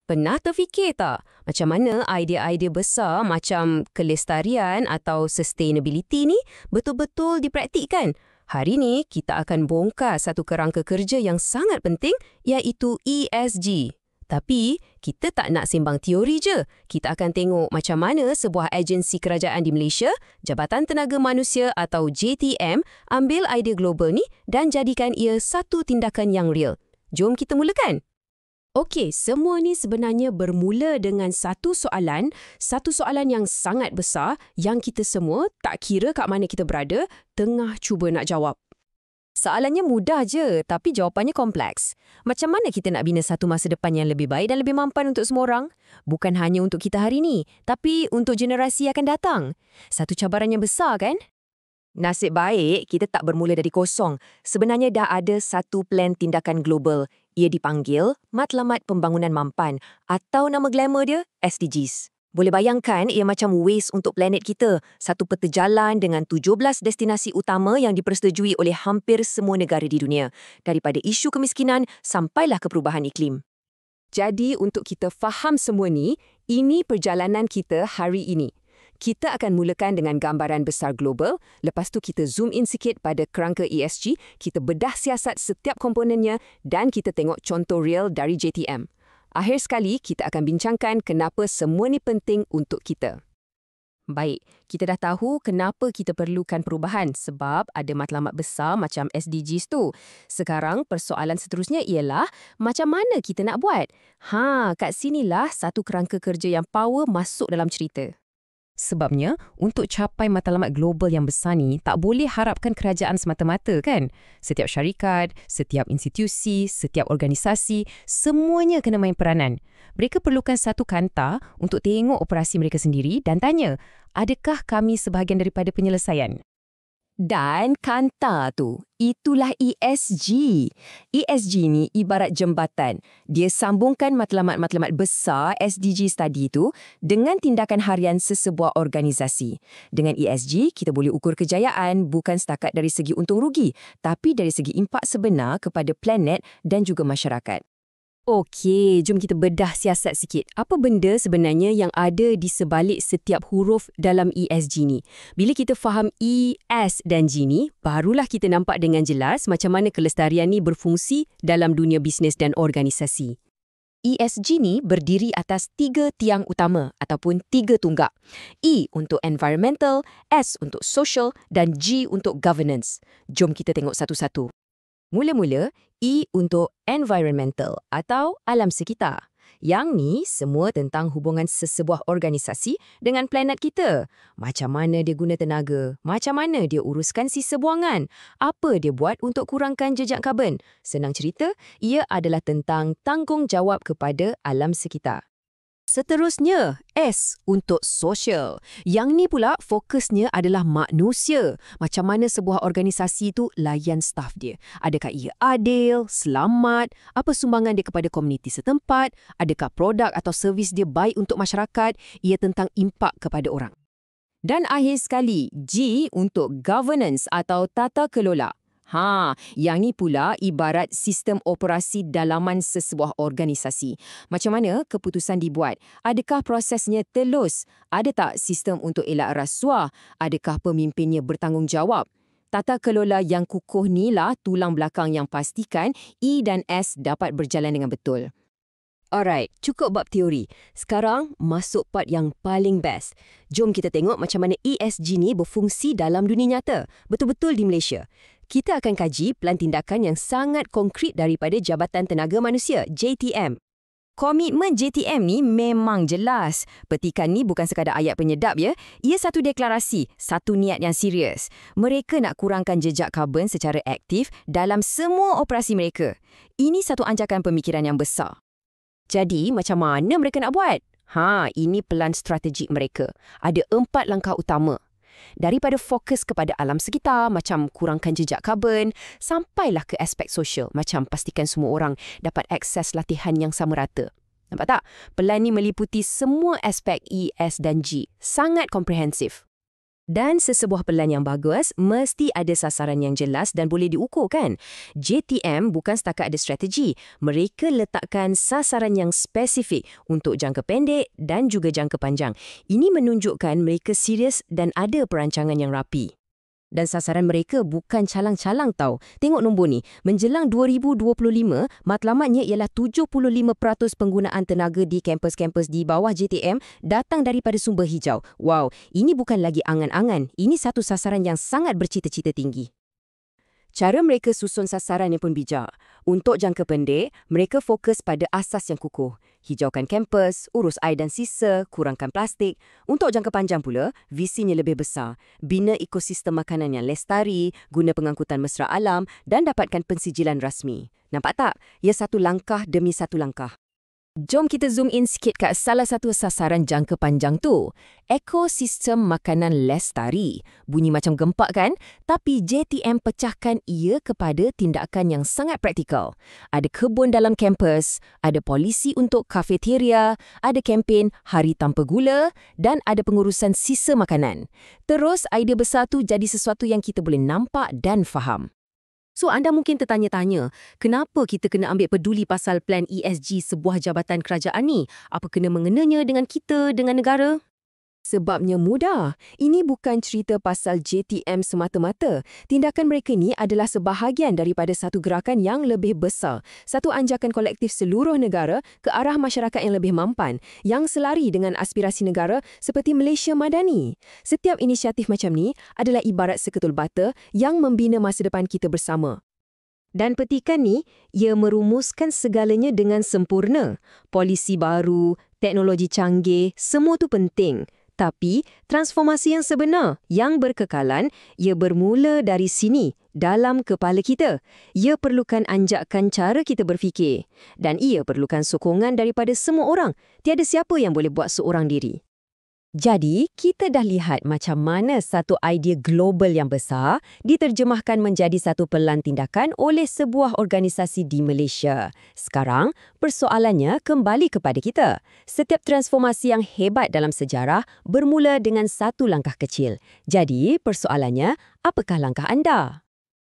Pernah terfikir tak macam mana idea-idea besar macam kelestarian atau sustainability ni betul-betul dipraktikkan? Hari ni kita akan bongkar satu kerangka kerja yang sangat penting iaitu ESG. Tapi kita tak nak sembang teori je. Kita akan tengok macam mana sebuah agensi kerajaan di Malaysia, Jabatan Tenaga Manusia atau JTM, ambil idea global ni dan jadikan ia satu tindakan yang real. Jom kita mulakan. Okey, semua ni sebenarnya bermula dengan satu soalan yang sangat besar yang kita semua, tak kira kat mana kita berada, tengah cuba nak jawab. Soalannya mudah je, tapi jawapannya kompleks. Macam mana kita nak bina satu masa depan yang lebih baik dan lebih mampan untuk semua orang? Bukan hanya untuk kita hari ni, tapi untuk generasi akan datang. Satu cabaran yang besar kan? Nasib baik kita tak bermula dari kosong. Sebenarnya dah ada satu plan tindakan global. Ia dipanggil Matlamat Pembangunan Mampan atau nama glamour dia SDGs. Boleh bayangkan ia macam Waze untuk planet kita. Satu peta jalan dengan 17 destinasi utama yang dipersetujui oleh hampir semua negara di dunia. Daripada isu kemiskinan sampailah ke perubahan iklim. Jadi untuk kita faham semua ni, ini perjalanan kita hari ini. Kita akan mulakan dengan gambaran besar global, lepas tu kita zoom in sikit pada kerangka ESG, kita bedah siasat setiap komponennya dan kita tengok contoh real dari JTM. Akhir sekali, kita akan bincangkan kenapa semua ni penting untuk kita. Baik, kita dah tahu kenapa kita perlukan perubahan sebab ada matlamat besar macam SDGs tu. Sekarang persoalan seterusnya ialah macam mana kita nak buat? Kat sinilah satu kerangka kerja yang power masuk dalam cerita. Sebabnya, untuk capai matlamat global yang besar ni, tak boleh harapkan kerajaan semata-mata kan? Setiap syarikat, setiap institusi, setiap organisasi, semuanya kena main peranan. Mereka perlukan satu kanta untuk tengok operasi mereka sendiri dan tanya, adakah kami sebahagian daripada penyelesaian? Dan kanta tu, itulah ESG. ESG ni ibarat jembatan. Dia sambungkan matlamat-matlamat besar SDGs tadi tu dengan tindakan harian sesebuah organisasi. Dengan ESG, kita boleh ukur kejayaan bukan setakat dari segi untung rugi, tapi dari segi impak sebenar kepada planet dan juga masyarakat. Okey, jom kita bedah siasat sikit. Apa benda sebenarnya yang ada di sebalik setiap huruf dalam ESG ni? Bila kita faham E, S dan G ni, barulah kita nampak dengan jelas macam mana kelestarian ni berfungsi dalam dunia bisnes dan organisasi. ESG ni berdiri atas 3 tiang utama ataupun 3 tunggak. E untuk environmental, S untuk social dan G untuk governance. Jom kita tengok satu-satu. Mula-mula, E untuk environmental atau alam sekitar. Yang ni semua tentang hubungan sesebuah organisasi dengan planet kita. Macam mana dia guna tenaga, macam mana dia uruskan sisa buangan, apa dia buat untuk kurangkan jejak karbon. Senang cerita, ia adalah tentang tanggungjawab kepada alam sekitar. Seterusnya, S untuk social. Yang ni pula fokusnya adalah manusia. Macam mana sebuah organisasi tu layan staf dia. Adakah ia adil, selamat, apa sumbangan dia kepada komuniti setempat, adakah produk atau servis dia baik untuk masyarakat, ia tentang impak kepada orang. Dan akhir sekali, G untuk governance atau tata kelola. Yang ni pula ibarat sistem operasi dalaman sesebuah organisasi. Macam mana keputusan dibuat? Adakah prosesnya telus? Ada tak sistem untuk elak rasuah? Adakah pemimpinnya bertanggungjawab? Tata kelola yang kukuh ni lah tulang belakang yang pastikan E dan S dapat berjalan dengan betul. Alright, cukup bab teori. Sekarang masuk part yang paling best. Jom kita tengok macam mana ESG ni berfungsi dalam dunia nyata. Betul-betul di Malaysia. Kita akan kaji plan tindakan yang sangat konkret daripada Jabatan Tenaga Manusia, JTM. Komitmen JTM ni memang jelas. Petikan ni bukan sekadar ayat penyedap ya. Ia satu deklarasi, satu niat yang serius. Mereka nak kurangkan jejak karbon secara aktif dalam semua operasi mereka. Ini satu anjakan pemikiran yang besar. Jadi, macam mana mereka nak buat? Ini pelan strategik mereka. Ada 4 langkah utama. Daripada fokus kepada alam sekitar, macam kurangkan jejak karbon, sampailah ke aspek sosial, macam pastikan semua orang dapat akses latihan yang sama rata. Nampak tak? Pelan ni meliputi semua aspek E, S dan G. Sangat komprehensif. Dan sesebuah pelan yang bagus, mesti ada sasaran yang jelas dan boleh diukur kan? JTM bukan setakat ada strategi. Mereka letakkan sasaran yang spesifik untuk jangka pendek dan juga jangka panjang. Ini menunjukkan mereka serius dan ada perancangan yang rapi. Dan sasaran mereka bukan calang-calang tau. Tengok nombor ni. Menjelang 2025, matlamatnya ialah 75% penggunaan tenaga di kampus-kampus di bawah JTM datang daripada sumber hijau. Wow, ini bukan lagi angan-angan. Ini satu sasaran yang sangat bercita-cita tinggi. Cara mereka susun sasaran yang pun bijak. Untuk jangka pendek, mereka fokus pada asas yang kukuh. Hijaukan kampus, urus air dan sisa, kurangkan plastik. Untuk jangka panjang pula, visinya lebih besar. Bina ekosistem makanan yang lestari, guna pengangkutan mesra alam dan dapatkan pensijilan rasmi. Nampak tak? Ia satu langkah demi satu langkah. Jom kita zoom in sikit kat salah satu sasaran jangka panjang tu. Ekosistem makanan lestari. Bunyi macam gempak kan? Tapi JTM pecahkan ia kepada tindakan yang sangat praktikal. Ada kebun dalam kampus, ada polisi untuk kafeteria, ada kempen Hari Tanpa Gula dan ada pengurusan sisa makanan. Terus idea besar tu jadi sesuatu yang kita boleh nampak dan faham. So, anda mungkin tertanya-tanya, kenapa kita kena ambil peduli pasal plan ESG sebuah jabatan kerajaan ni? Apa kena mengenanya dengan kita, dengan negara? Sebabnya mudah. Ini bukan cerita pasal JTM semata-mata. Tindakan mereka ni adalah sebahagian daripada satu gerakan yang lebih besar. Satu anjakan kolektif seluruh negara ke arah masyarakat yang lebih mampan, yang selari dengan aspirasi negara seperti Malaysia Madani. Setiap inisiatif macam ni adalah ibarat seketul bata yang membina masa depan kita bersama. Dan petikan ni, ia merumuskan segalanya dengan sempurna. Polisi baru, teknologi canggih, semua tu penting. Tapi, transformasi yang sebenar, yang berkekalan, ia bermula dari sini, dalam kepala kita. Ia perlukan anjakan cara kita berfikir. Dan ia perlukan sokongan daripada semua orang. Tiada siapa yang boleh buat seorang diri. Jadi, kita dah lihat macam mana satu idea global yang besar diterjemahkan menjadi satu pelan tindakan oleh sebuah organisasi di Malaysia. Sekarang, persoalannya kembali kepada kita. Setiap transformasi yang hebat dalam sejarah bermula dengan satu langkah kecil. Jadi, persoalannya, apakah langkah anda?